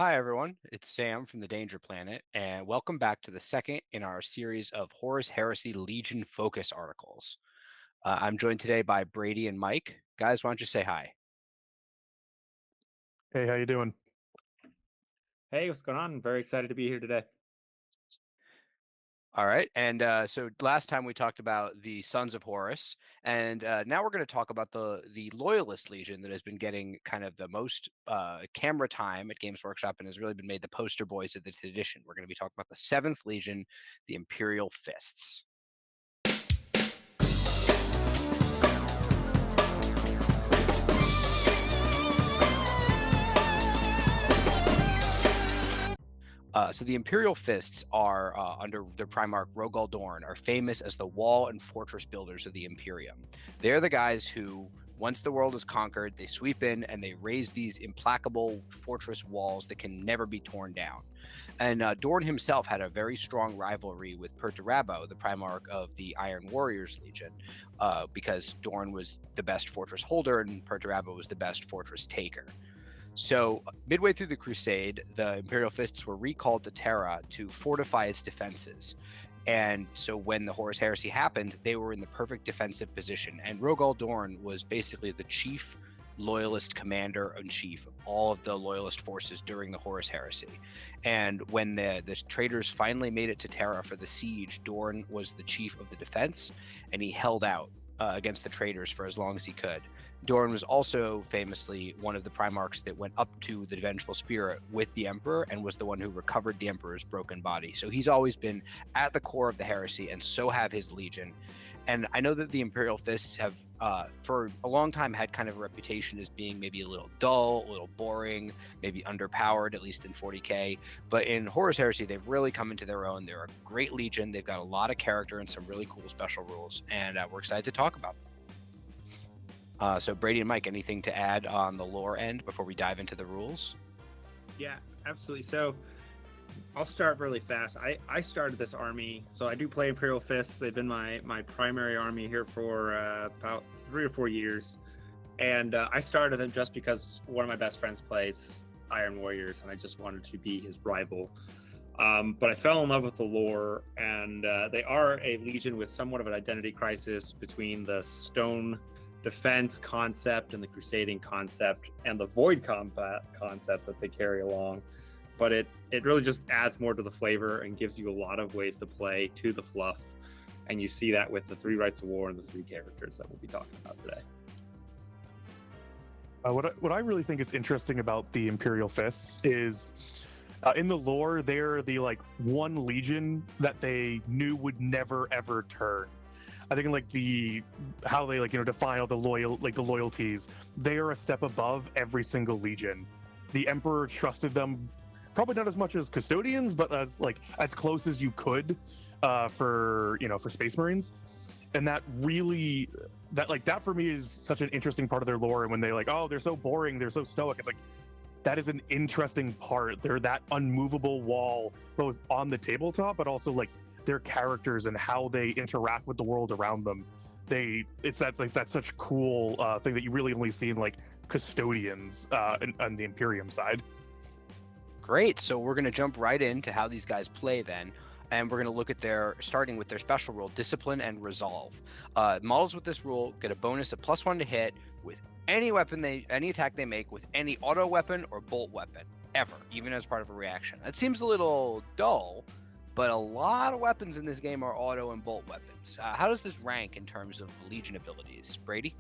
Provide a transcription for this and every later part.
Hi, everyone. It's Sam from the Danger Planet, and welcome back to the second in our series of Horus Heresy Legion focus articles. I'm joined today by Brady and Mike. Guys, why don't you say hi? Hey, how you doing? Hey, what's going on? Very excited to be here today. All right. And so last time we talked about the Sons of Horus, and now we're going to talk about the Loyalist Legion that has been getting kind of the most camera time at Games Workshop and has really been made the poster boys of this edition. We're going to be talking about the Seventh Legion, the Imperial Fists. So the Imperial Fists are, under their Primarch Rogal Dorn, are famous as the wall and fortress builders of the Imperium. They're the guys who, once the world is conquered, they sweep in and they raise these implacable fortress walls that can never be torn down. And Dorn himself had a very strong rivalry with Perturabo, the Primarch of the Iron Warriors Legion, because Dorn was the best fortress holder and Perturabo was the best fortress taker. So, midway through the Crusade, the Imperial Fists were recalled to Terra to fortify its defenses. And so, when the Horus Heresy happened, they were in the perfect defensive position. And Rogal Dorn was basically the chief loyalist commander in chief of all of the loyalist forces during the Horus Heresy. And when the traitors finally made it to Terra for the siege, Dorn was the chief of the defense, and he held out against the traitors for as long as he could. Dorn was also famously one of the Primarchs that went up to the Vengeful Spirit with the Emperor and was the one who recovered the Emperor's broken body. So he's always been at the core of the heresy, and so have his Legion. And I know that the Imperial Fists have, for a long time, had kind of a reputation as being maybe a little dull, a little boring, maybe underpowered, at least in 40K. But in Horus Heresy, they've really come into their own. They're a great Legion. They've got a lot of character and some really cool special rules, and we're excited to talk about them. So Brady and Mike, anything to add on the lore end before we dive into the rules? Yeah, absolutely. So I'll start really fast. I started this army, so I do play Imperial Fists. They've been my primary army here for about 3 or 4 years. And I started them just because one of my best friends plays Iron Warriors, and I just wanted to be his rival. But I fell in love with the lore, and they are a legion with somewhat of an identity crisis between the stone defense concept and the crusading concept and the void combat concept that they carry along. But it really just adds more to the flavor and gives you a lot of ways to play to the fluff. And you see that with the 3 Rites of War and the 3 characters that we'll be talking about today. What I really think is interesting about the Imperial Fists is in the lore, they're the one legion that they knew would never ever turn. I think how they define all the loyalties, they are a step above every single legion. The Emperor trusted them, probably not as much as custodians, but as close as you could for Space Marines. And that for me is such an interesting part of their lore. And when they they're so boring, they're so stoic, it's like that is an interesting part. They're that unmovable wall, both on the tabletop, but also their characters and how they interact with the world around them. It's that such cool thing that you really only see in custodians on the Imperium side. Great. So we're going to jump right into how these guys play then. And we're going to look at starting with their special rule, Discipline and Resolve. Models with this rule get a bonus of +1 to hit with any attack they make with any auto weapon or bolt weapon, ever, even as part of a reaction. That seems a little dull, but a lot of weapons in this game are auto and bolt weapons. How does this rank in terms of Legion abilities? Brady?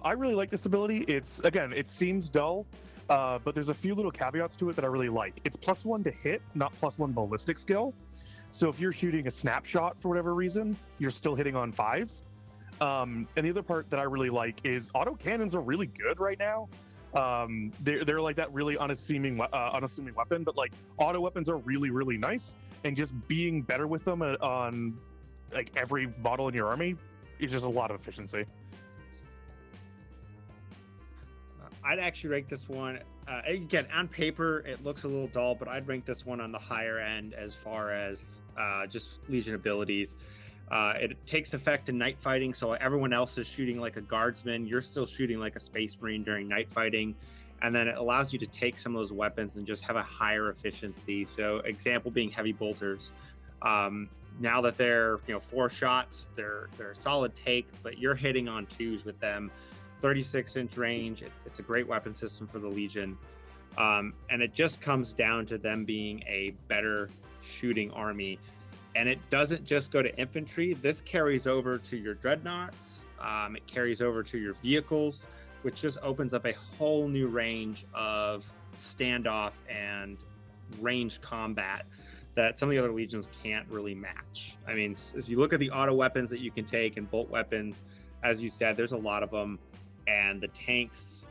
I really like this ability. It seems dull, but there's a few little caveats to it that I really like. It's +1 to hit, not +1 ballistic skill. So if you're shooting a snapshot for whatever reason, you're still hitting on 5s. And the other part that I really like is auto cannons are really good right now. They're like that really unassuming weapon, but auto weapons are really, really nice, and just being better with them on every model in your army is just a lot of efficiency. I'd actually rank this one, again, on paper, it looks a little dull, but I'd rank this one on the higher end as far as just Legion abilities. It takes effect in night fighting, so everyone else is shooting like a guardsman. You're still shooting like a space marine during night fighting. and then it allows you to take some of those weapons and just have a higher efficiency. So example being heavy bolters. Now that they're 4 shots, they're a solid take, but you're hitting on 2s with them. 36-inch range. It's a great weapon system for the Legion, and it just comes down to them being a better shooting army. And it doesn't just go to infantry. This carries over to your dreadnoughts. It carries over to your vehicles, which just opens up a whole new range of standoff and ranged combat that some of the other legions can't really match. I mean, if you look at the auto weapons that you can take and bolt weapons, as you said, there's a lot of them, and the tanks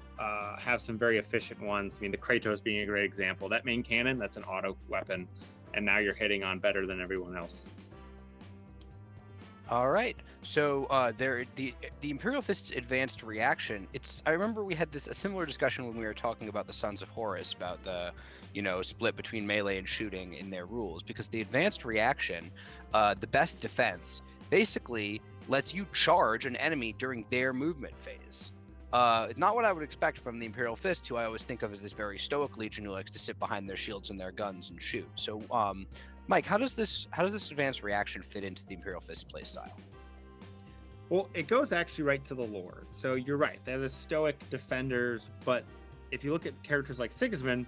have some very efficient ones. I mean, the Kratos being a great example. That main cannon, that's an auto weapon, and now you're hitting on better than everyone else. All right. So the Imperial Fists advanced reaction. I remember we had a similar discussion when we were talking about the Sons of Horus, about the split between melee and shooting in their rules, because the advanced reaction, the best defense, basically lets you charge an enemy during their movement phase. Not what I would expect from the Imperial Fist, who I always think of as this very stoic legion who likes to sit behind their shields and their guns and shoot. So Mike, how does this advanced reaction fit into the Imperial Fist playstyle? Well, it goes actually right to the lore. So you're right, they're the stoic defenders, but if you look at characters like Sigismund,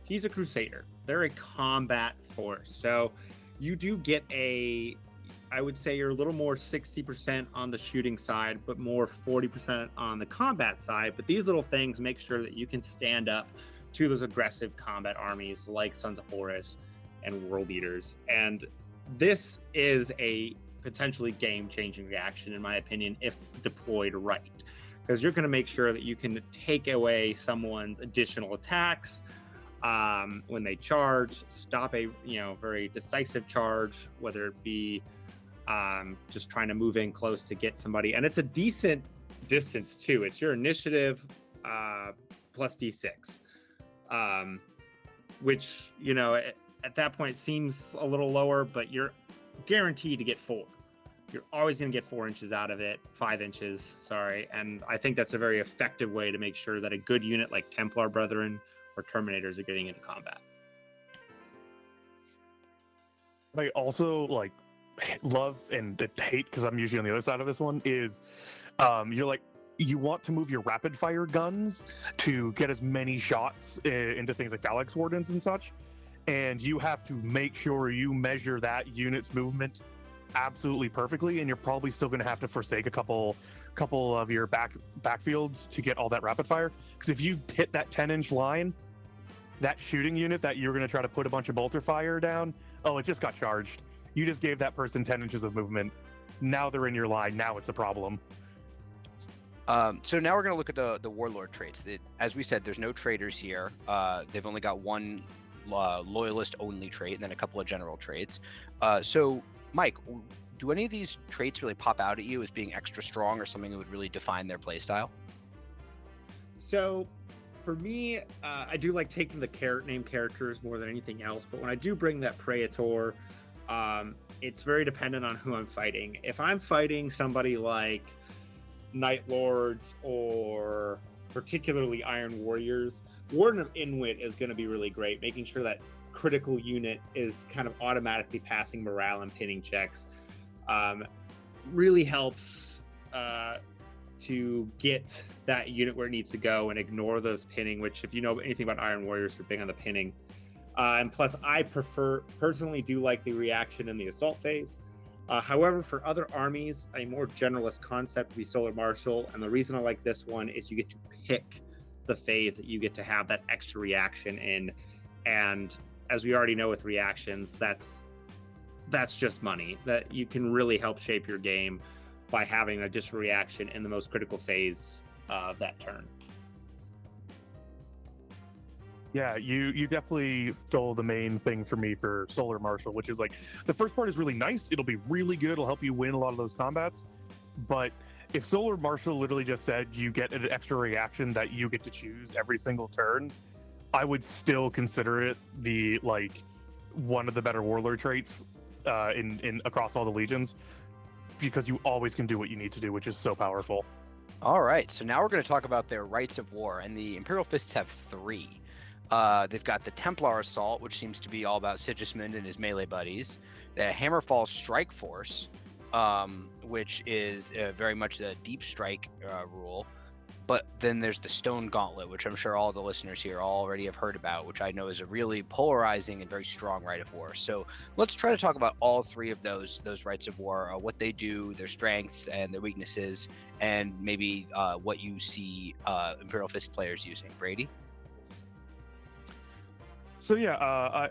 he's a crusader. They're a combat force. So you do get I would say you're a little more 60% on the shooting side, but more 40% on the combat side. But these little things make sure that you can stand up to those aggressive combat armies like Sons of Horus and World Eaters. And this is a potentially game-changing reaction, in my opinion, if deployed right, because you're going to make sure that you can take away someone's additional attacks when they charge, stop a very decisive charge, whether it be just trying to move in close to get somebody. And it's a decent distance too. It's your initiative plus D6, which at that point seems a little lower, but you're guaranteed to get 4. You're always going to get 4 inches out of it, 5 inches, sorry. And I think that's a very effective way to make sure that a good unit like Templar Brethren or Terminators are getting into combat. I also love and hate, because I'm usually on the other side of this one, is you want to move your rapid fire guns to get as many shots into things like Phalanx Wardens and such, and you have to make sure you measure that unit's movement absolutely perfectly, and you're probably still going to have to forsake a couple of your backfields to get all that rapid fire, because if you hit that 10-inch line, that shooting unit that you're going to try to put a bunch of bolter fire down, it just got charged. You just gave that person 10 inches of movement. Now they're in your line. Now it's a problem. So now we're going to look at the Warlord traits. As we said, there's no traitors here. They've only got one loyalist only trait and then a couple of general traits. So Mike, do any of these traits really pop out at you as being extra strong or something that would really define their playstyle? So for me, I do like taking the name characters more than anything else, but when I do bring that Praetor, it's very dependent on who I'm fighting. If I'm fighting somebody like Night Lords or particularly Iron Warriors, Warden of Inwit is going to be really great, making sure that critical unit is kind of automatically passing morale and pinning checks. Really helps to get that unit where it needs to go and ignore those pinning, which if you know anything about Iron Warriors, they're big on the pinning. And plus, I personally do like the reaction in the assault phase. However, for other armies, a more generalist concept would be Solar Marshal. And the reason I like this one is you get to pick the phase that you get to have that extra reaction in. And as we already know with reactions, that's just money. That you can really help shape your game by having a additional reaction in the most critical phase of that turn. Yeah, you definitely stole the main thing for me for Solar Marshal, which is the first part is really nice. It'll be really good. It'll help you win a lot of those combats. But if Solar Marshal literally just said you get an extra reaction that you get to choose every single turn, I would still consider it the one of the better Warlord traits in across all the legions, because you always can do what you need to do, which is so powerful. All right, so now we're going to talk about their Rites of War, and the Imperial Fists have 3. They've got the Templar Assault, which seems to be all about Sigismund and his melee buddies. The Hammerfall Strike Force, which is very much the deep strike rule. But then there's the Stone Gauntlet, which I'm sure all the listeners here already have heard about, which I know is a really polarizing and very strong Rite of War. So let's try to talk about all 3 of those Rites of War, what they do, their strengths and their weaknesses, and maybe what you see Imperial Fist players using. Brady? So yeah,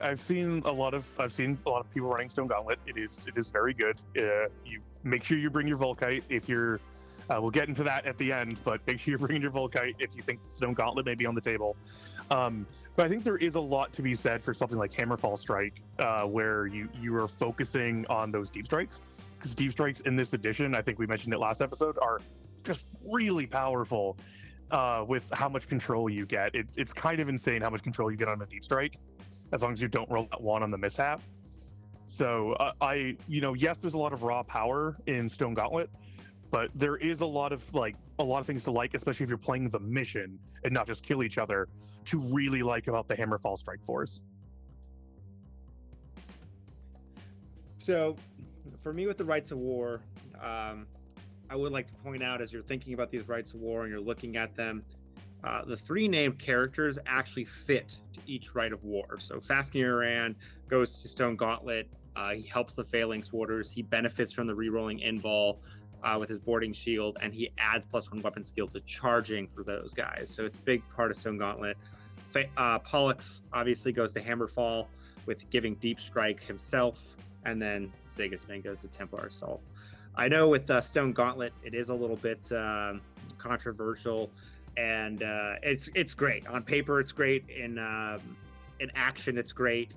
I've seen a lot of people running Stone Gauntlet. It is very good. You make sure you bring your Volkite if you're. We'll get into that at the end, but make sure you're bringing your Volkite if you think Stone Gauntlet may be on the table. But I think there is a lot to be said for something like Hammerfall Strike, where you are focusing on those deep strikes. Because deep strikes in this edition, I think we mentioned it last episode, are just really powerful with how much control you get. It's kind of insane how much control you get on a deep strike, as long as you don't roll that 1 on the mishap. So yes, there's a lot of raw power in Stone Gauntlet, but there is a lot of things to like, especially if you're playing the mission and not just kill each other, to really like about the Hammerfall Strike Force. So, for me with the Rites of War, I would like to point out, as you're thinking about these Rites of War and you're looking at them, the 3 named characters actually fit to each Rite of War. So Fafnir Rann goes to Stone Gauntlet. He helps the Phalanx Warders. He benefits from the rerolling invul with his boarding shield, and he adds +1 weapon skill to charging for those guys. So it's a big part of Stone Gauntlet. Pollux obviously goes to Hammerfall with giving deep strike himself, and then Sigismund goes to Templar Assault. I know with Stone Gauntlet, it is a little bit controversial, and it's great on paper. It's great in action. It's great.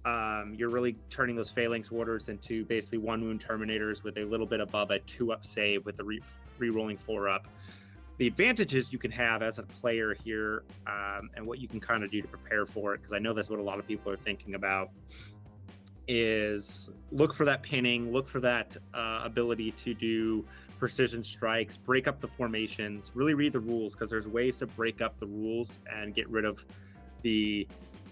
You're really turning those Phalanx Warders into basically 1 wound Terminators with a little bit above a 2-up save with the re-rolling 4-up. The advantages you can have as a player here, and what you can kind of do to prepare for it, because I know that's what a lot of people are thinking about, is look for that pinning, look for that ability to do precision strikes, break up the formations, really read the rules, because there's ways to break up the rules and get rid of the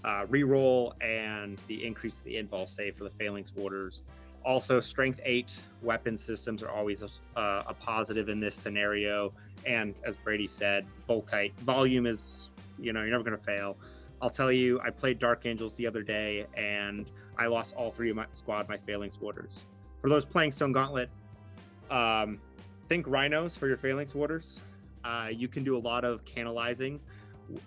reroll and the increase of the invul save for the Phalanx Warders. Also, strength 8 weapon systems are always a positive in this scenario. And as Brady said, Volkite volume is, you're never going to fail. I'll tell you, I played Dark Angels the other day, and I lost all 3 of my squad, my Phalanx Warders. For those playing Stone Gauntlet, think Rhinos for your Phalanx Warders. You can do a lot of canalizing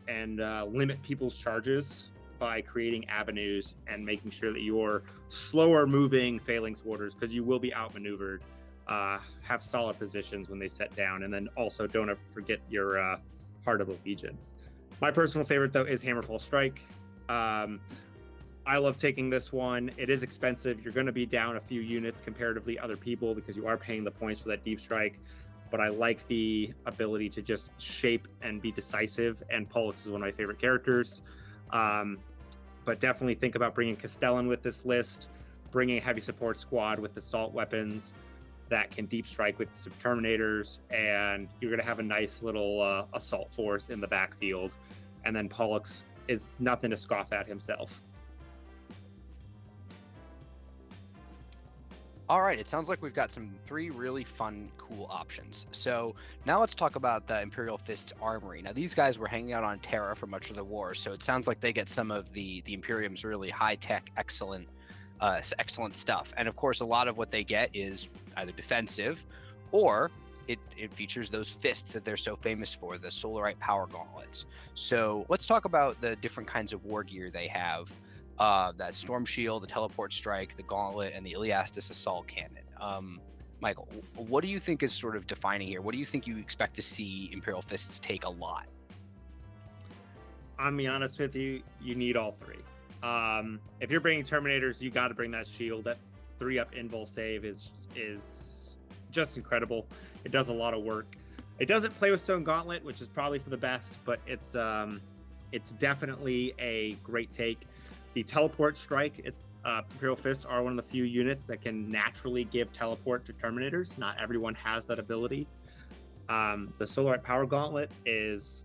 and limit people's charges by creating avenues and making sure that your slower moving Phalanx Warders, because you will be outmaneuvered, have solid positions when they set down. And then also don't ever forget your Heart of the Legion. My personal favorite, though, is Hammerfall Strike. I love taking this one. It is expensive. You're going to be down a few units comparatively other people because you are paying the points for that deep strike. But I like the ability to just shape and be decisive. And Pollux is one of my favorite characters. But definitely think about bringing Castellan with this list, bringing a heavy support squad with assault weapons that can deep strike with some Terminators, and you're going to have a nice little assault force in the backfield. And then Pollux is nothing to scoff at himself. All right, it sounds like we've got some 3 really fun, cool options. So now let's talk about the Imperial Fists Armoury. Now, these guys were hanging out on Terra for much of the war, so it sounds like they get some of the Imperium's really high-tech, excellent stuff. And of course, a lot of what they get is either defensive, or it features those fists that they're so famous for, the Solarite Power Gauntlets. So let's talk about the different kinds of war gear they have. That Storm Shield, the Teleport Strike, the Gauntlet, and the Iliastus Assault Cannon. Michael, what do you think is sort of defining here? What do you think you expect to see Imperial Fists take a lot? I'll be honest with you, you need all 3. If you're bringing Terminators, you got to bring that shield. That 3-up invul save is just incredible. It does a lot of work. It doesn't play with Stone Gauntlet, which is probably for the best, but it's definitely a great take. The Teleport Strike, Imperial Fists are one of the few units that can naturally give teleport to Terminators. Not everyone has that ability. The Solarite Power Gauntlet is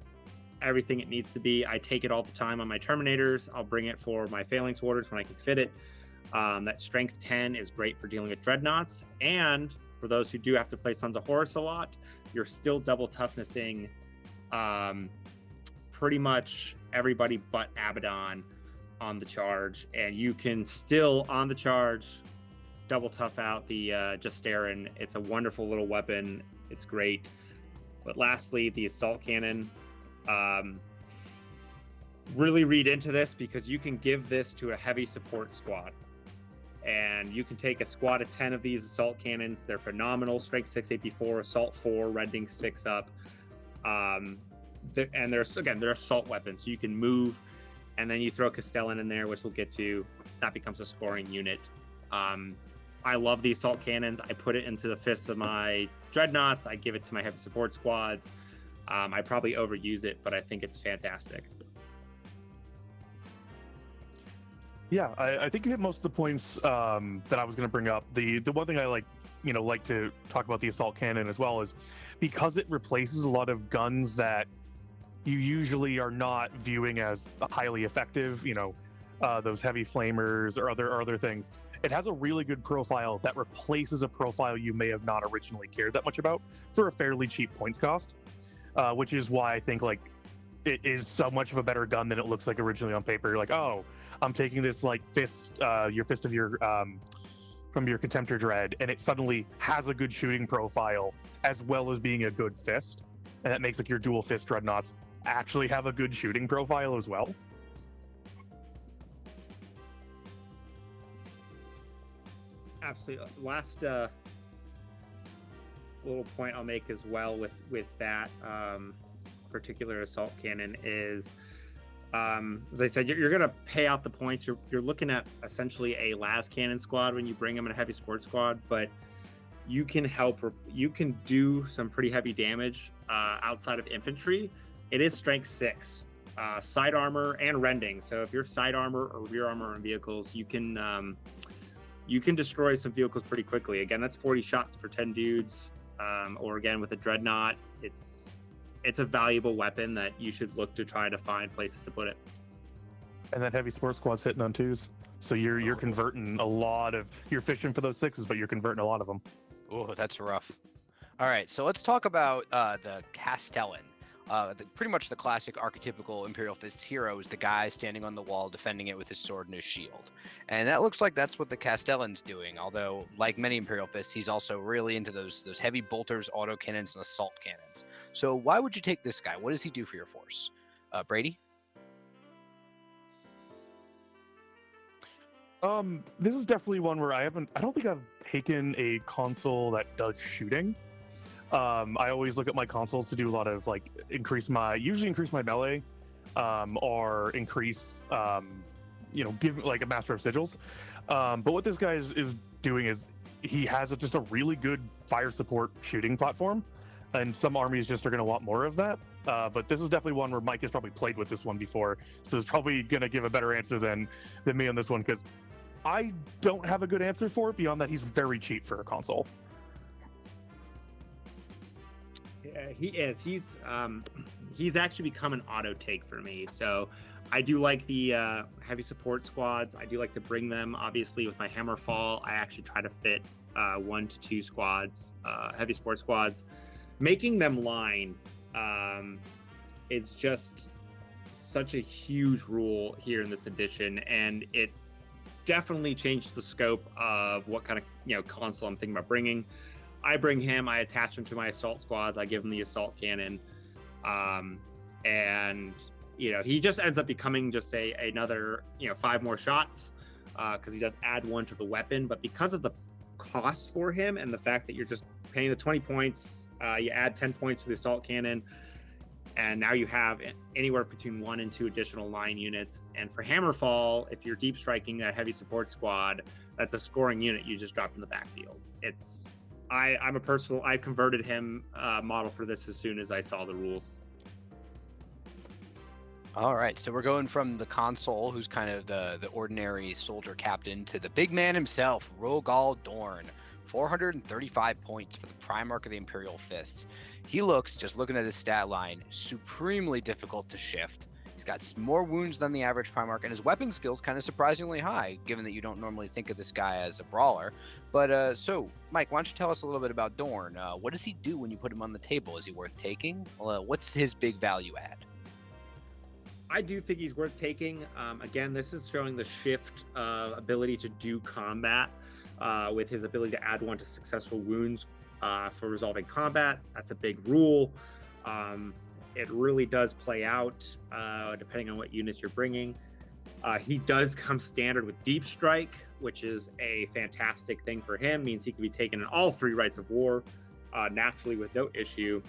everything it needs to be. I take it all the time on my Terminators. I'll bring it for my Phalanx Warders when I can fit it. That Strength 10 is great for dealing with Dreadnoughts. And for those who do have to play Sons of Horus a lot, you're still double toughnessing pretty much everybody but Abaddon on the charge. And you can still, on the charge, double tough out the Justarin. It's a wonderful little weapon. It's great. But lastly, the Assault Cannon. Really read into this, because you can give this to a heavy support squad. And you can take a squad of 10 of these Assault Cannons. They're phenomenal. Strength 6 AP4, Assault 4, Rending 6 up. And they're assault weapons. So you can move, and then you throw Castellan in there, which we'll get to. That becomes a scoring unit. I love the Assault Cannons. I put it into the fists of my Dreadnoughts. I give it to my heavy support squads. I probably overuse it, but I think it's fantastic. Yeah, I think you hit most of the points that I was going to bring up. The one thing I like to talk about the Assault Cannon as well is because it replaces a lot of guns that you usually are not viewing as highly effective, those heavy flamers or other things. It has a really good profile that replaces a profile you may have not originally cared that much about for a fairly cheap points cost, which is why I think it is so much of a better gun than it looks like originally on paper. You're like, oh, I'm taking this fist, your fist of your from your Contemptor Dread, and it suddenly has a good shooting profile as well as being a good fist, and that makes your dual fist Dreadnoughts actually have a good shooting profile as well. Absolutely. Last little point I'll make as well with that particular Assault Cannon is, as I said, you're going to pay out the points. You're looking at essentially a las cannon squad when you bring them in a heavy support squad, but you can do some pretty heavy damage outside of infantry. It is strength 6, side armor and rending. So if you're side armor or rear armor on vehicles, you can destroy some vehicles pretty quickly. Again, that's 40 shots for 10 dudes. Or again, with a Dreadnought, it's a valuable weapon that you should look to try to find places to put it. And that heavy support squad's hitting on 2s. So you're converting a lot of, you're fishing for those 6s, but you're converting a lot of them. Oh, that's rough. All right, so let's talk about the Castellan. Pretty much the classic archetypical Imperial Fists hero is the guy standing on the wall defending it with his sword and his shield. And that looks like that's what the Castellan's doing, although, like many Imperial Fists, he's also really into those heavy bolters, autocannons, and assault cannons. So why would you take this guy? What does he do for your force? Brady? This is definitely one where I don't think I've taken a console that does shooting. I always look at my consoles to do a lot of usually increase my melee, or increase, give a Master of Sigils. But what this guy is doing is he has just a really good fire support shooting platform, and some armies just are going to want more of that. But this is definitely one where Mike has probably played with this one before, so he's probably going to give a better answer than me on this one, because I don't have a good answer for it beyond that he's very cheap for a console. Yeah, he is. He's actually become an auto take for me. So I do like the heavy support squads. I do like to bring them. Obviously, with my Hammerfall, I actually try to fit 1 to 2 squads, heavy support squads. Making them line is just such a huge rule here in this edition, and it definitely changed the scope of what kind of console I'm thinking about bringing. I bring him, I attach him to my assault squads, I give him the assault cannon, and he just ends up becoming just another 5 more shots, because he does add 1 to the weapon. But because of the cost for him and the fact that you're just paying the 20 points, you add 10 points to the assault cannon, and now you have anywhere between 1 and 2 additional line units. And for Hammerfall, if you're deep striking that heavy support squad, that's a scoring unit you just dropped in the backfield. I converted him model for this as soon as I saw the rules. All right, so we're going from the console, who's kind of the ordinary soldier captain, to the big man himself, Rogal Dorn, 435 points for the Primarch of the Imperial Fists. He looks, just looking at his stat line, supremely difficult to shift. He's got more wounds than the average Primarch, and his weapon skill's kind of surprisingly high, given that you don't normally think of this guy as a brawler. But so, Mike, why don't you tell us a little bit about Dorn? What does he do when you put him on the table? Is he worth taking? What's his big value add? I do think he's worth taking. Again, this is showing the shift ability to do combat with his ability to add 1 to successful wounds for resolving combat. That's a big rule. It really does play out depending on what units you're bringing. He does come standard with Deep Strike, which is a fantastic thing for him. Means he can be taken in all 3 Rites of War naturally with no issue.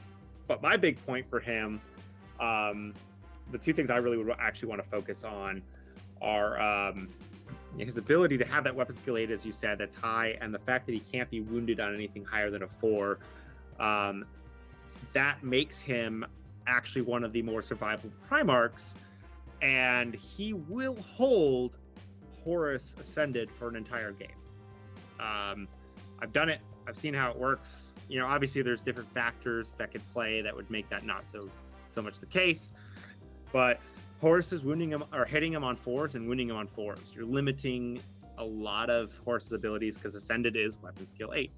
But my big point for him, the 2 things I really would actually want to focus on are his ability to have that weapon skill 8, as you said, that's high, and the fact that he can't be wounded on anything higher than a 4. That makes him actually one of the more survivable Primarchs, and he will hold Horus Ascended for an entire game. I've done it. I've seen how it works. Obviously there's different factors that could play that would make that not so much the case. But Horus is wounding him or hitting him on 4s and wounding him on 4s. You're limiting a lot of Horus's abilities because Ascended is weapon skill 8.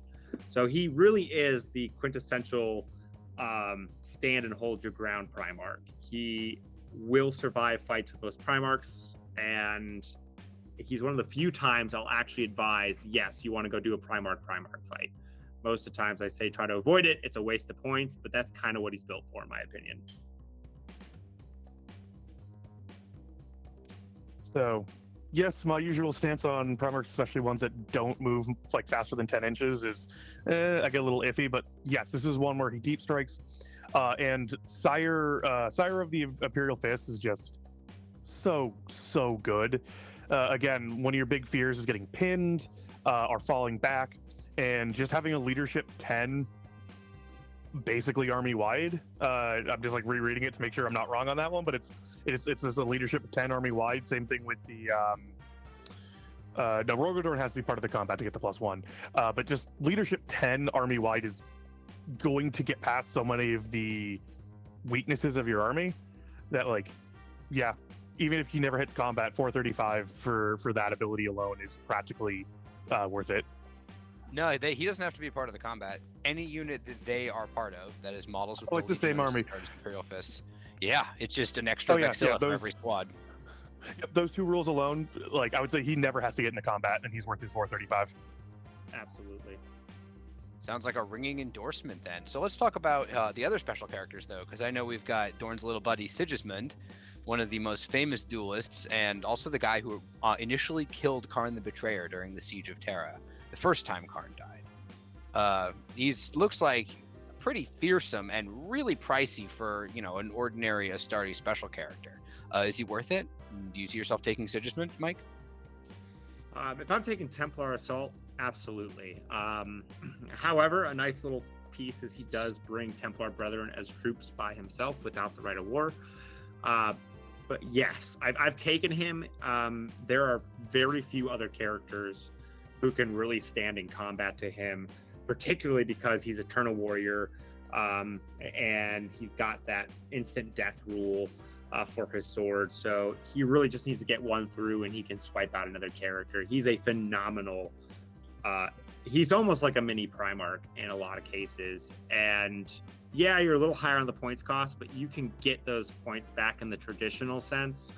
So he really is the quintessential stand and hold your ground Primarch. He will survive fights with those Primarchs, and he's one of the few times I'll actually advise, yes, you want to go do a Primarch fight. Most of the times I say try to avoid it. It's a waste of points, but that's kind of what he's built for, in my opinion. So, yes, my usual stance on Primarchs, especially ones that don't move like faster than 10 inches, is I get a little iffy. But yes, this is one where he deep strikes, and Sire of the Imperial Fists is just so good. Again, one of your big fears is getting pinned or falling back, and just having a leadership 10, basically army wide. I'm just like rereading it to make sure I'm not wrong on that one, but it's a leadership 10 army wide. Same thing with the no, Rogal Dorn has to be part of the combat to get the +1, but just leadership 10 army wide is going to get past so many of the weaknesses of your army that, like, yeah, even if he never hits combat, 435 for that ability alone is practically worth it. No, he doesn't have to be part of the combat. Any unit that they are part of that is models with it's the same army. Imperial Fists. Yeah, it's just an extra Vexilla for every squad. Yep, those 2 rules alone, like, I would say he never has to get into combat, and he's worth his 435. Absolutely. Sounds like a ringing endorsement then. So let's talk about the other special characters, though, because I know we've got Dorn's little buddy Sigismund, one of the most famous duelists, and also the guy who initially killed Karn the Betrayer during the Siege of Terra, the first time Karn died. He looks like pretty fearsome and really pricey for, an ordinary Astarte special character. Is he worth it? Do you see yourself taking Sigismund, Mike? If I'm taking Templar Assault, absolutely. However, a nice little piece is he does bring Templar Brethren as troops by himself without the Rite of War. But yes, I've taken him. There are very few other characters who can really stand in combat to him, particularly because he's Eternal Warrior, and he's got that instant death rule for his sword. So he really just needs to get one through and he can swipe out another character. He's a phenomenal, he's almost like a mini Primarch in a lot of cases. And yeah, you're a little higher on the points cost, but you can get those points back in the traditional sense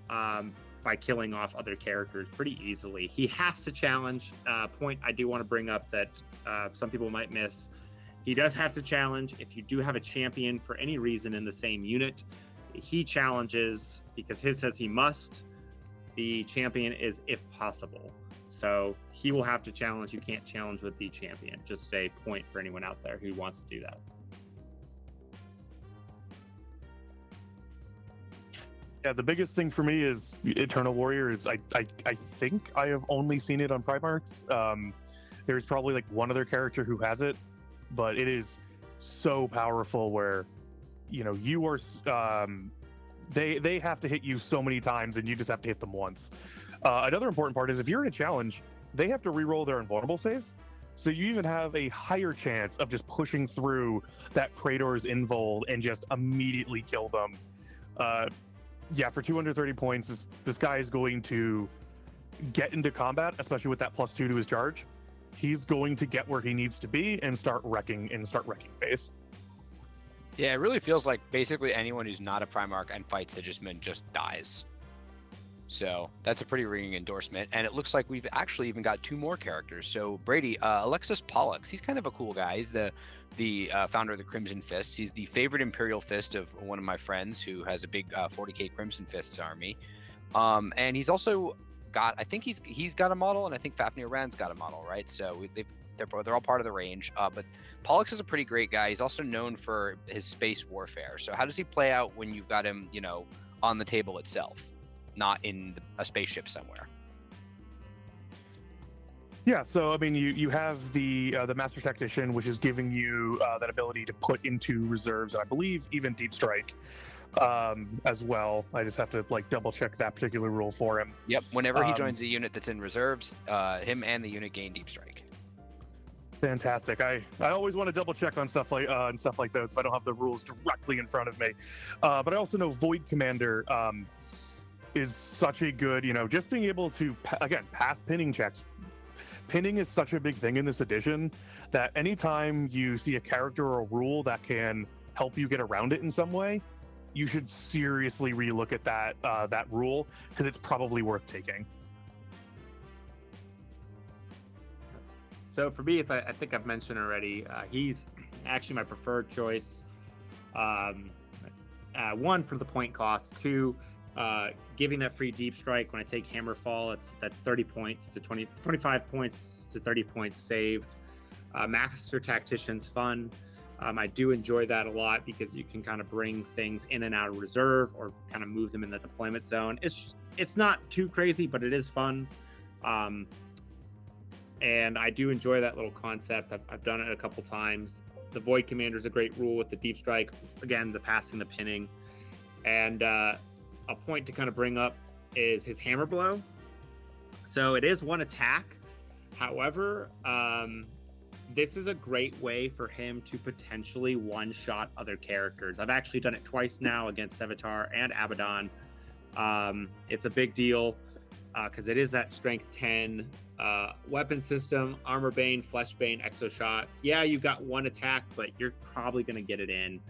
by killing off other characters pretty easily. He has to challenge. Point I do want to bring up that some people might miss. He does have to challenge. If you do have a champion for any reason in the same unit, he challenges because his says he must. The champion is if possible. So he will have to challenge. You can't challenge with the champion. Just a point for anyone out there who wants to do that. Yeah, the biggest thing for me is Eternal Warrior. Is I think I have only seen it on Primarchs. There's probably like one other character who has it, but it is so powerful where, you are they have to hit you so many times and you just have to hit them once. Another important part is if you're in a challenge, they have to re-roll their invulnerable saves. So you even have a higher chance of just pushing through that Praetor's Invul and just immediately kill them. Yeah, for 230 points, this guy is going to get into combat, especially with that +2 to his charge. He's going to get where he needs to be and start wrecking face. Yeah, it really feels like basically anyone who's not a Primarch and fights Sigismund just dies. So that's a pretty ringing endorsement. And it looks like we've actually even got 2 more characters. So Brady, Alexis Polux, he's kind of a cool guy. He's the founder of the Crimson Fists. He's the favorite Imperial Fist of one of my friends who has a big 40k Crimson Fists army. And he's also got, I think he's got a model, and I think Fafnir Rann's got a model, right? So they're all part of the range. But Pollux is a pretty great guy. He's also known for his space warfare. So how does he play out when you've got him, on the table itself, not in a spaceship somewhere? Yeah, so I mean, you have the Master Tactician, which is giving you that ability to put into reserves, and I believe even Deep Strike as well. I just have to double check that particular rule for him. Yep, whenever he joins a unit that's in reserves, him and the unit gain Deep Strike. Fantastic. I always want to double check on stuff like those if I don't have the rules directly in front of me. But I also know Void Commander is such a good, just being able to pass pinning checks. Pinning is such a big thing in this edition that anytime you see a character or a rule that can help you get around it in some way, you should seriously relook at that rule, because it's probably worth taking. So for me, I think I've mentioned already, he's actually my preferred choice. 1, for the point cost. 2, giving that free Deep Strike when I take Hammerfall. That's 30 points to 25 points to 30 points saved. Master Tactician's fun. I do enjoy that a lot because you can kind of bring things in and out of reserve or kind of move them in the deployment zone. It's not too crazy, but it is fun. And I do enjoy that little concept. I've done it a couple times. The Void Commander is a great rule with the Deep Strike. Again, the passing, the pinning. And a point to kind of bring up is his Hammer Blow. So it is 1 attack. However, this is a great way for him to potentially one-shot other characters. I've actually done it twice now against Sevatar and Abaddon. It's a big deal because it is that strength 10 weapon system, Armor Bane, Flesh Bane, Exo Shot. Yeah, you got 1 attack, but you're probably going to get it in,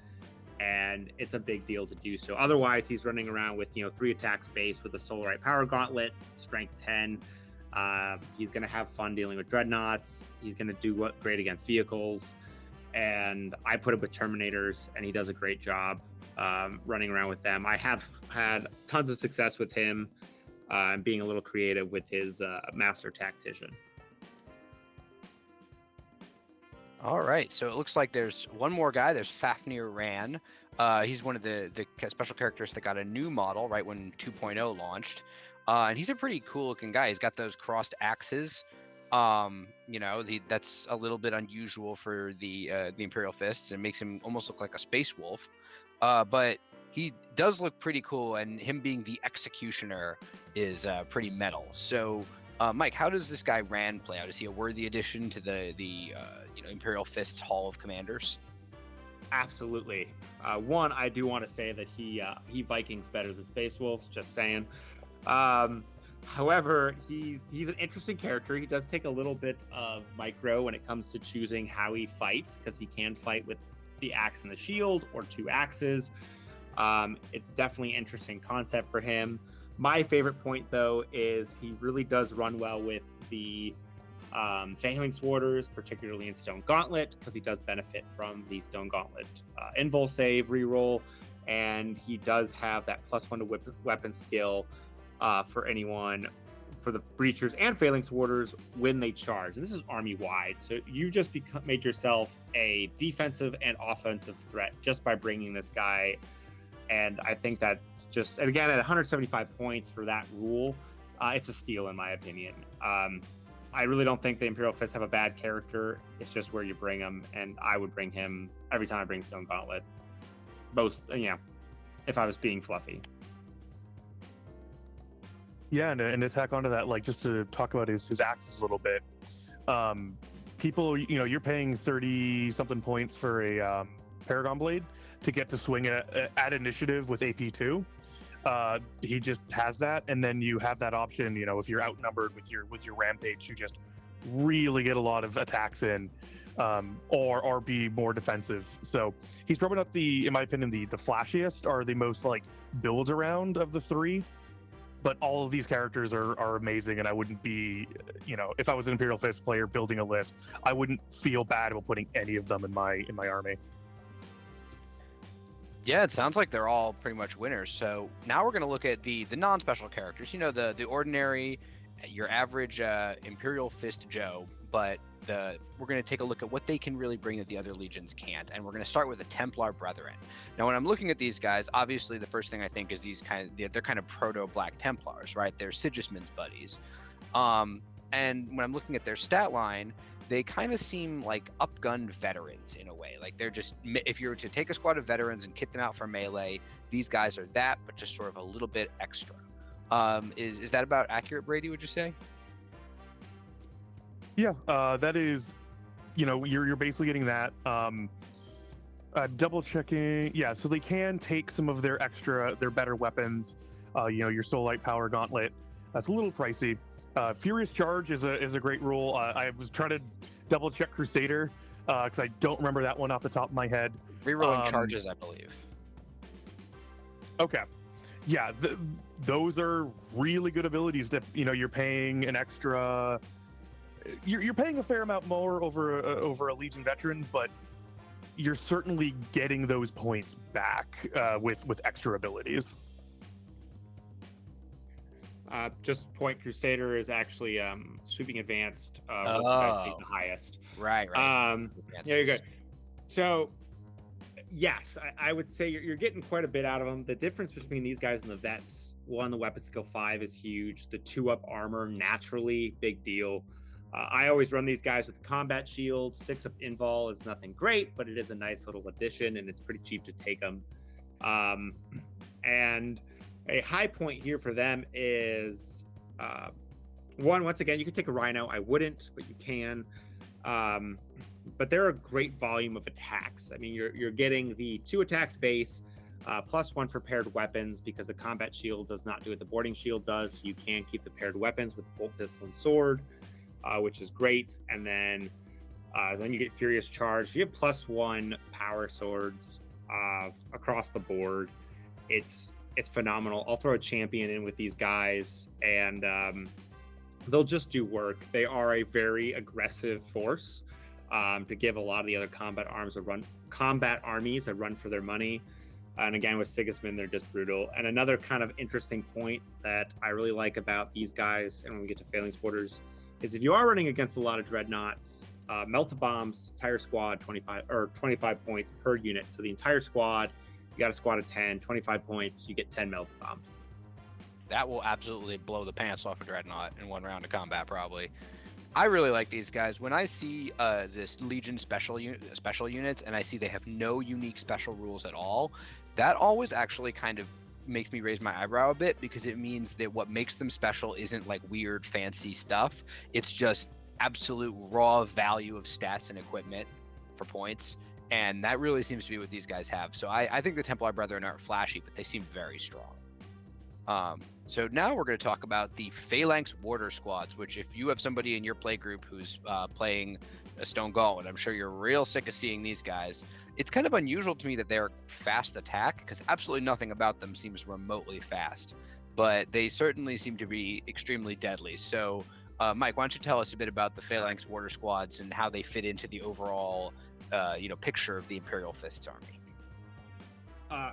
and it's a big deal to do so. Otherwise, he's running around with 3 attacks base with a Solarite Power Gauntlet, strength 10. He's going to have fun dealing with Dreadnoughts. He's going to do great against vehicles, and I put him with Terminators, and he does a great job running around with them. I have had tons of success with him and being a little creative with his Master Tactician. All right, so it looks like there's one more guy. There's Fafnir Rann. He's one of the special characters that got a new model right when 2.0 launched. And he's a pretty cool looking guy. He's got those crossed axes. That's a little bit unusual for the Imperial Fists. It makes him almost look like a space wolf. But he does look pretty cool, and him being the executioner is pretty metal. So, Mike, how does this guy Rann play out? Is he a worthy addition to the Imperial Fists Hall of Commanders? Absolutely. 1, I do want to say that he Vikings better than Space Wolves. Just saying. However, he's an interesting character. He does take a little bit of micro when it comes to choosing how he fights, because he can fight with the axe and the shield or 2 axes. It's definitely an interesting concept for him. My favorite point, though, is he really does run well with the Phalanx Warders, particularly in Stone Gauntlet, because he does benefit from the Stone Gauntlet invul save reroll, and he does have that +1 to weapon skill for anyone, for the Breachers and Phalanx Warders when they charge. And this is army-wide, so you just made yourself a defensive and offensive threat just by bringing this guy. And I think that just, and again, at 175 points for that rule, it's a steal in my opinion. I really don't think the Imperial Fists have a bad character. It's just where you bring him, and I would bring him every time I bring Stone Gauntlet. If I was being fluffy. Yeah, and to tack onto that, just to talk about his axes a little bit. people, you're paying 30 something points for a Paragon Blade to get to swing at initiative with AP2. He just has that, and then you have that option. If you're outnumbered with your rampage, you just really get a lot of attacks in, or be more defensive. So he's probably not in my opinion, the flashiest or the most like build around of the three. But all of these characters are amazing, and I wouldn't be, if I was an Imperial Fist player building a list, I wouldn't feel bad about putting any of them in my army. Yeah, it sounds like they're all pretty much winners. So now we're going to look at the non-special characters. The ordinary, your average Imperial Fist Joe, but we're going to take a look at what they can really bring that the other legions can't. And we're going to start with the Templar Brethren. Now, when I'm looking at these guys, obviously the first thing I think is they're kind of proto-Black Templars, right? They're Sigismund's buddies. And when I'm looking at their stat line, they kind of seem like upgunned veterans in a way. Like they're just, if you were to take a squad of veterans and kit them out for melee, these guys are that, but just sort of a little bit extra. Is that about accurate, Brady, would you say? Yeah, that is, you're basically getting that. Double checking, yeah. So they can take some of their better weapons. Your Soul Light Power Gauntlet. That's a little pricey. Furious Charge is a great rule. I was trying to double check Crusader because I don't remember that one off the top of my head. Rerolling charges, I believe. Okay, yeah, those are really good abilities that you're paying an extra. You're paying a fair amount more over a Legion veteran, but you're certainly getting those points back with extra abilities. Just point, Crusader is actually sweeping advanced. You guys take the highest. Right. Yeah, you're good. So, yes, I would say you're getting quite a bit out of them. The difference between these guys and the vets, one, the weapon skill 5 is huge. The 2-up armor, naturally, big deal. I always run these guys with combat shield. 6-up invul is nothing great, but it is a nice little addition, and it's pretty cheap to take them. And a high point here for them is once again, you can take a Rhino. I wouldn't, but you can. But they're a great volume of attacks. I mean, you're getting the 2 attacks base, +1 for paired weapons, because the combat shield does not do what the boarding shield does. So you can keep the paired weapons with the bolt, pistol, and sword, which is great. And then you get Furious Charge. You have +1 power swords across the board. It's phenomenal. I'll throw a champion in with these guys, and they'll just do work. They are a very aggressive force to give a lot of the other combat armies a run for their money. And again, with Sigismund, they're just brutal. And another kind of interesting point that I really like about these guys, and when we get to Phalanx Warders, is if you are running against a lot of dreadnoughts, Melta Bombs, entire squad, 25 points per unit. So the entire squad, you got a squad of 10, 25 points, you get 10 Melta Bombs. That will absolutely blow the pants off a dreadnought in one round of combat, probably. I really like these guys. When I see this Legion special units, and I see they have no unique special rules at all, that always actually kind of makes me raise my eyebrow a bit, because it means that what makes them special isn't like weird fancy stuff. It's just absolute raw value of stats and equipment for points, and that really seems to be what these guys have. So I think the Templar Brethren aren't flashy, but they seem very strong. So now we're going to talk about the Phalanx Warder Squads, which if you have somebody in your play group who's playing a Stone Gauntlet, I'm sure you're real sick of seeing these guys. It's kind of unusual to me that they're fast attack, because absolutely nothing about them seems remotely fast, but they certainly seem to be extremely deadly. So Mike, why don't you tell us a bit about the Phalanx Warder Squads and how they fit into the overall picture of the Imperial Fists army?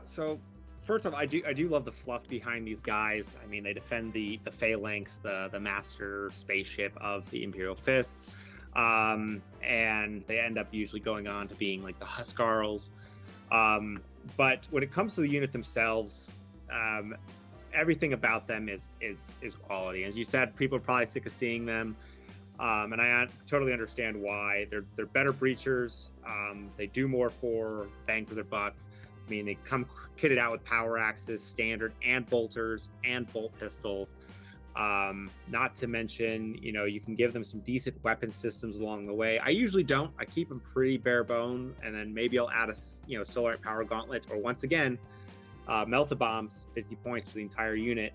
So first off, I do love the fluff behind these guys. I mean, they defend the Phalanx, the master spaceship of the Imperial Fists, and they end up usually going on to being like the Huskarls. But when it comes to the unit themselves, everything about them is quality. As you said, people are probably sick of seeing them, and I totally understand why. They're better breachers. They do more for bang for their buck. I mean, they come kitted out with power axes, standard, and bolters, and bolt pistols. Not to mention, you can give them some decent weapon systems along the way. I usually don't. I keep them pretty bare bone, and then maybe I'll add a Solar Power Gauntlet, or once again, Melt-A-Bombs, 50 points for the entire unit.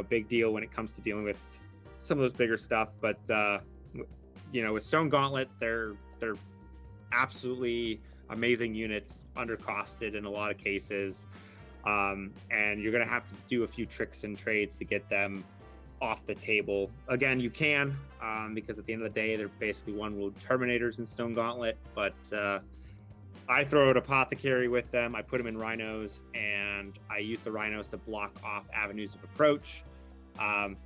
Big deal when it comes to dealing with some of those bigger stuff. But with Stone Gauntlet, they're absolutely amazing units, undercosted in a lot of cases. And you're going to have to do a few tricks and trades to get them off the table. Again, you can, because at the end of the day, they're basically one-ruled Terminators in Stone Gauntlet. But I throw an Apothecary with them. I put them in Rhinos, and I use the Rhinos to block off avenues of approach, and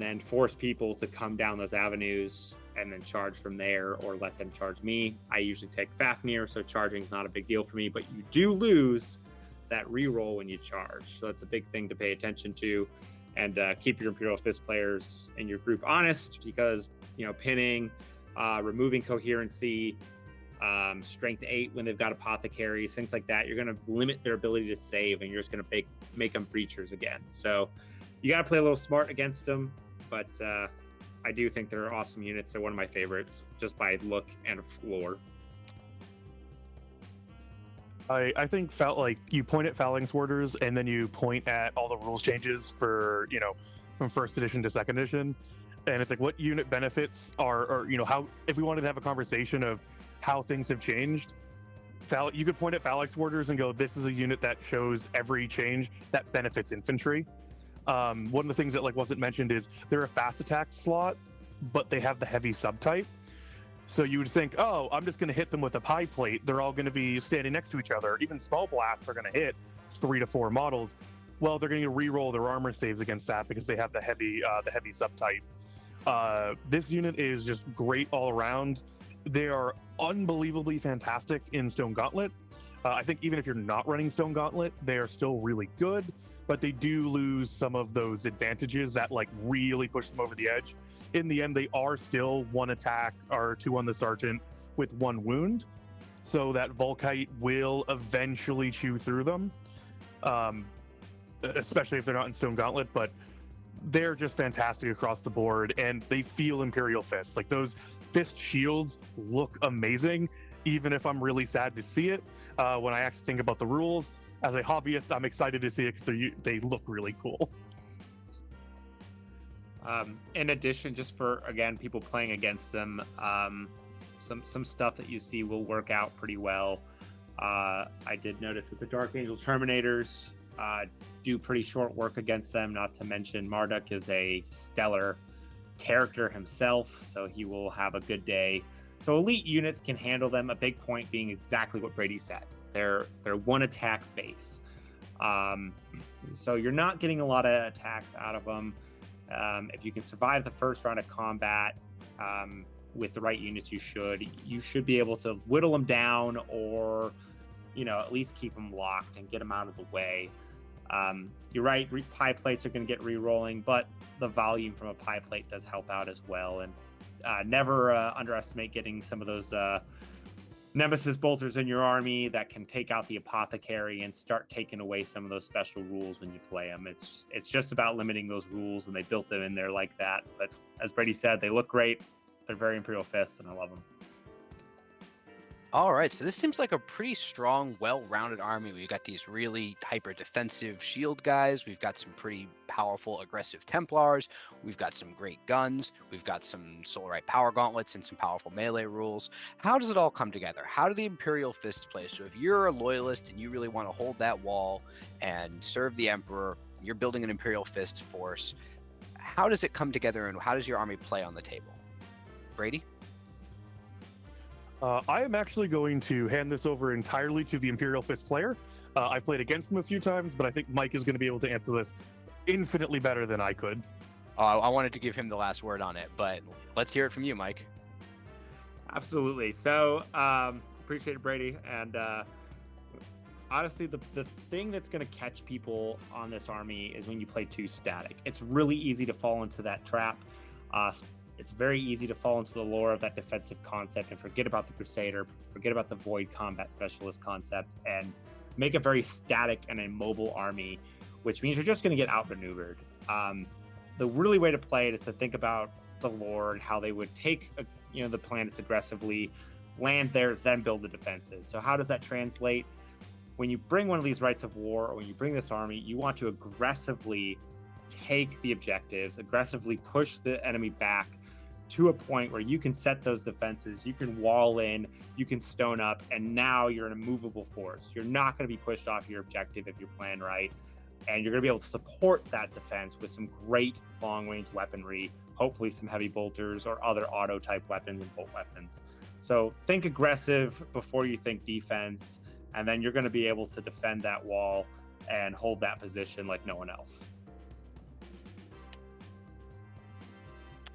then force people to come down those avenues and then charge from there, or let them charge me. I usually take Fafnir, so charging is not a big deal for me, but you do lose that reroll when you charge. So that's a big thing to pay attention to, and keep your Imperial Fist players in your group honest, because pinning, removing coherency, strength 8 when they've got apothecaries, things like that, you're going to limit their ability to save, and you're just going to make them breachers again. So you got to play a little smart against them, but I do think they're awesome units. They're one of my favorites just by look and floor. I think you point at Phalanx Warders, and then you point at all the rules changes for, from first edition to second edition. And it's like, what unit benefits are, how, if we wanted to have a conversation of how things have changed, you could point at Phalanx Warders and go, this is a unit that shows every change that benefits infantry. One of the things that wasn't mentioned is they're a fast attack slot, but they have the heavy subtype. So you would think, oh, I'm just going to hit them with a pie plate. They're all going to be standing next to each other. Even small blasts are going to hit 3 to 4 models. Well, they're going to re-roll their armor saves against that because they have the heavy subtype. This unit is just great all around. They are unbelievably fantastic in Stone Gauntlet. I think even if you're not running Stone Gauntlet, they are still really good, but they do lose some of those advantages that really push them over the edge. In the end, they are still 1 attack or 2 on the Sergeant with 1 wound, so that Volkite will eventually chew through them, especially if they're not in Stone Gauntlet. But they're just fantastic across the board, and they feel Imperial Fists. Those fist shields look amazing, even if I'm really sad to see it. When I actually think about the rules, as a hobbyist, I'm excited to see it because they look really cool. In addition, just for, again, people playing against them, some stuff that you see will work out pretty well. I did notice that the Dark Angel Terminators do pretty short work against them, not to mention Marduk is a stellar character himself, so he will have a good day. So elite units can handle them, a big point being exactly what Brady said. They're 1 attack base. So you're not getting a lot of attacks out of them. If you can survive the first round of combat with the right units, you should be able to whittle them down, or at least keep them locked and get them out of the way. You're right, pie plates are going to get re-rolling, but the volume from a pie plate does help out as well. And never underestimate getting some of those Nemesis bolters in your army that can take out the apothecary and start taking away some of those special rules when you play them. It's just about limiting those rules, and they built them in there like that. But as Brady said, they look great. They're very Imperial Fists, and I love them. All right, so this seems like a pretty strong, well-rounded army. We've got these really hyper-defensive shield guys. We've got some pretty powerful, aggressive Templars. We've got some great guns. We've got some Solarite Power Gauntlets and some powerful melee rules. How does it all come together? How do the Imperial Fists play? So if you're a loyalist and you really want to hold that wall and serve the Emperor, you're building an Imperial Fist force, how does it come together, and how does your army play on the table? Brady? I am actually going to hand this over entirely to the Imperial Fist player. I've played against him a few times, but I think Mike is going to be able to answer this infinitely better than I could. I wanted to give him the last word on it, but let's hear it from you, Mike. Absolutely. So, appreciate it, Brady. And honestly, the thing that's going to catch people on this army is when you play too static. It's really easy to fall into that trap. It's very easy to fall into the lore of that defensive concept and forget about the Crusader, forget about the Void Combat Specialist concept, and make a very static and immobile army, which means you're just going to get outmaneuvered. The really way to play it is to think about the lore and how they would take the planets aggressively, land there, then build the defenses. So how does that translate? When you bring one of these Rites of War, or when you bring this army, you want to aggressively take the objectives, aggressively push the enemy back to a point where you can set those defenses, you can wall in, you can stone up, and now you're an immovable force. You're not going to be pushed off your objective if you're playing right, and you're going to be able to support that defense with some great long-range weaponry, hopefully some heavy bolters or other auto-type weapons and bolt weapons. So think aggressive before you think defense, and then you're going to be able to defend that wall and hold that position like no one else.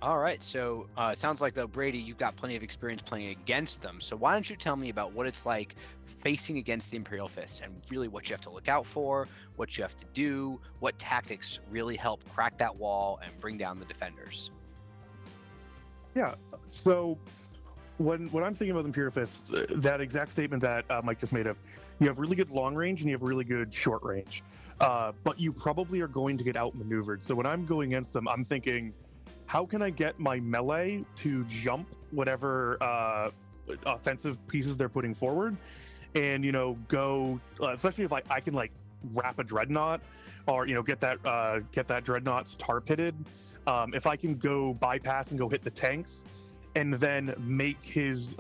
All right, so sounds like, though, Brady, you've got plenty of experience playing against them. So why don't you tell me about what it's like facing against the Imperial Fists, and really what you have to look out for, what you have to do, what tactics really help crack that wall and bring down the defenders. Yeah, so when I'm thinking about the Imperial Fists, that exact statement that Mike just made of, you have really good long range and you have really good short range, but you probably are going to get outmaneuvered. So when I'm going against them, I'm thinking, how can I get my melee to jump whatever offensive pieces they're putting forward, and go, especially if I can like wrap a dreadnought, or get that dreadnought's tar pitted. If I can go bypass and go hit the tanks, and then make his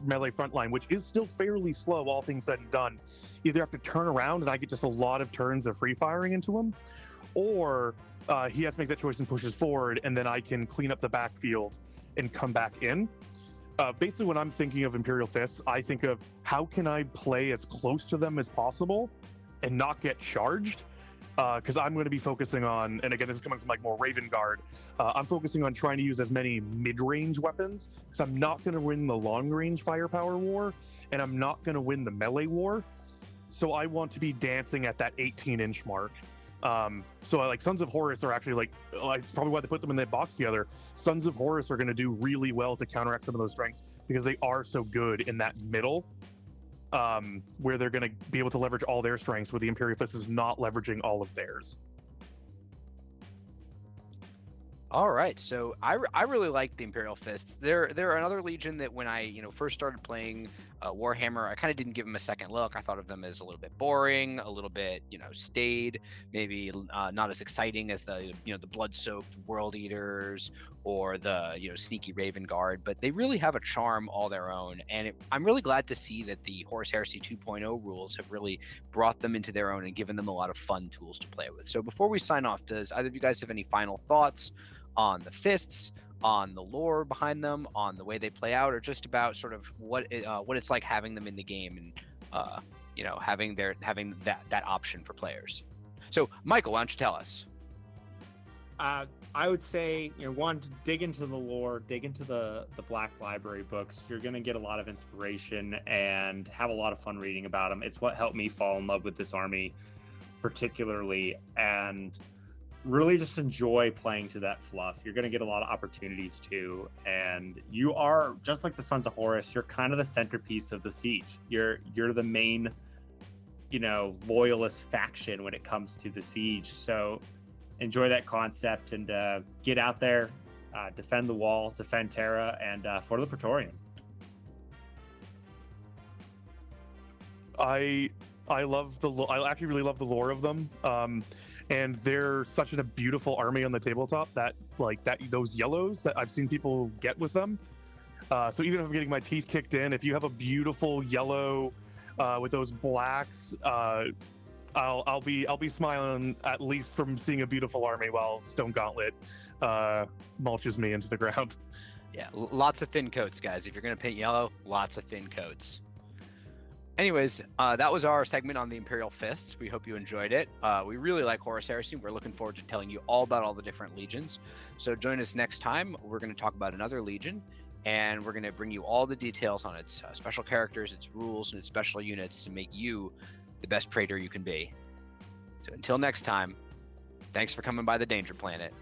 melee front line, which is still fairly slow, all things said and done, either have to turn around and I get just a lot of turns of free firing into him, or he has to make that choice and pushes forward, and then I can clean up the backfield and come back in. Basically, when I'm thinking of Imperial Fists, I think of how can I play as close to them as possible and not get charged, because I'm going to be focusing on, and again, this is coming from like more Raven Guard, I'm focusing on trying to use as many mid-range weapons, because I'm not going to win the long-range firepower war, and I'm not going to win the melee war. So I want to be dancing at that 18-inch mark. So like Sons of Horus are actually like probably why they put them in that box together. Sons of Horus are going to do really well to counteract some of those strengths, because they are so good in that middle, where they're going to be able to leverage all their strengths, where the Imperial Fist is not leveraging all of theirs. All right, so I really like the Imperial Fists. They're another legion that when I first started playing Warhammer, I kind of didn't give them a second look. I thought of them as a little bit boring, a little bit staid, maybe not as exciting as the the blood-soaked World Eaters or the sneaky Raven Guard. But they really have a charm all their own, and I'm really glad to see that the Horus Heresy 2.0 rules have really brought them into their own and given them a lot of fun tools to play with. So before we sign off, does either of you guys have any final thoughts on the fists, on the lore behind them, on the way they play out, or just about sort of what it's like having them in the game and having that option for players? So Michael, why don't you tell us? I would say, one, to dig into the lore, dig into the Black Library books. You're going to get a lot of inspiration and have a lot of fun reading about them. It's what helped me fall in love with this army particularly, and really just enjoy playing to that fluff. You're going to get a lot of opportunities too, and you are, just like the Sons of Horus, you're kind of the centerpiece of the siege. You're the main loyalist faction when it comes to the siege. So enjoy that concept and get out there, defend the wall, defend Terra, and for the Praetorian. I actually really love the lore of them. And they're such a beautiful army on the tabletop that those yellows that I've seen people get with them. So even if I'm getting my teeth kicked in, if you have a beautiful yellow with those blacks, I'll be smiling, at least from seeing a beautiful army, while Stone Gauntlet mulches me into the ground. Yeah, lots of thin coats, guys. If you're gonna paint yellow, lots of thin coats. Anyways, that was our segment on the Imperial Fists. We hope you enjoyed it. We really like Horus Heresy. We're looking forward to telling you all about all the different legions. So join us next time. We're going to talk about another legion, and we're going to bring you all the details on its special characters, its rules, and its special units to make you the best Praetor you can be. So until next time, thanks for coming by the Danger Planet.